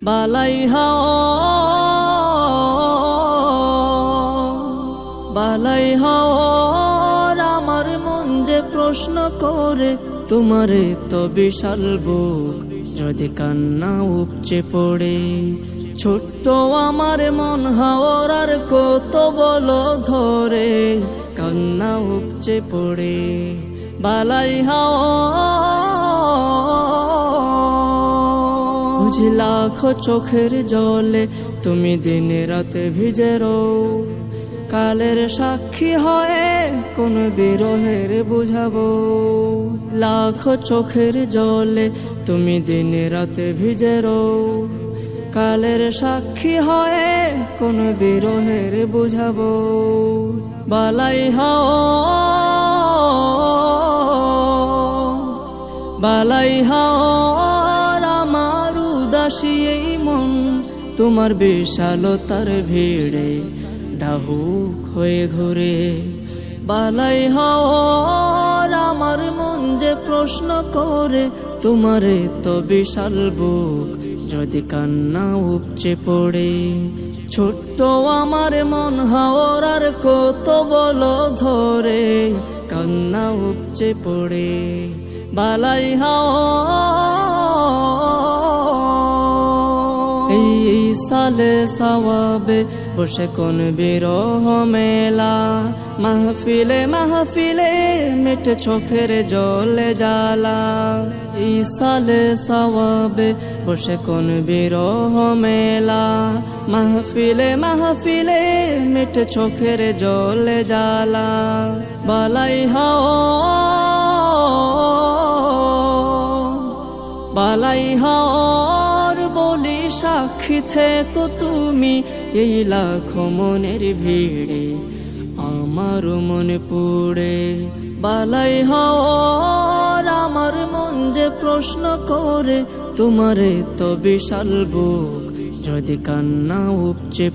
বালাই হাওয়ার আমার মন যে প্রশ্ন করে, তোমারে তো বিশাল বুক যদি কান্না উপচে পড়ে। ছোট্ট আমার মন হাওয়ার আর কত বলো ধরে, কান্না উপচে পড়ে। বালাই হাওয়া বুঝি লাখো চোখের জলে তুমি দিন রাতে ভিজে রও, কালের সাক্ষী হয়ে কোন বিরহের বুঝাবো। লাখো চোখের জলে তুমি দিন রাতে ভিজে রও, কালের সাক্ষী হয়ে কোন বিরহের বুঝাবো। বালাই হাওয়ার আমার উদাসী এই মন, তোমার বিশালতার ভিড়ে ডাহুক হয়ে ঘুরে। বালাই হাওয়ার আমার মন যে প্রশ্ন করে, তোমারে তো বিশাল বুক যদি কান্না উপচে পড়ে। ছোট্ট আমার মন হাওয়ার আর কত বলো ধরে, কান্না উপচে পড়ে। বালাই হাওয়া এই সালে সওয়াবে বসে কোন বিরহ মেলা, মাহফিলে মাহফিলে মেটে চোখের জলে জ্বালা। এই সালে সওয়াবে বসে কোন বিরহ মেলা, মাহফিলে মাহফিলে মেটে চোখের জলে জ্বালা। বালাই হাওয়ার বলি সাক্ষী থেকো তুমি, এই লাখো মনের ভিড়ে আমার মন পুড়ে। বালাই হাওয়ার আমার মন যে প্রশ্ন করে, তোমারে তো বিশাল বুক যদি কান্না উপচে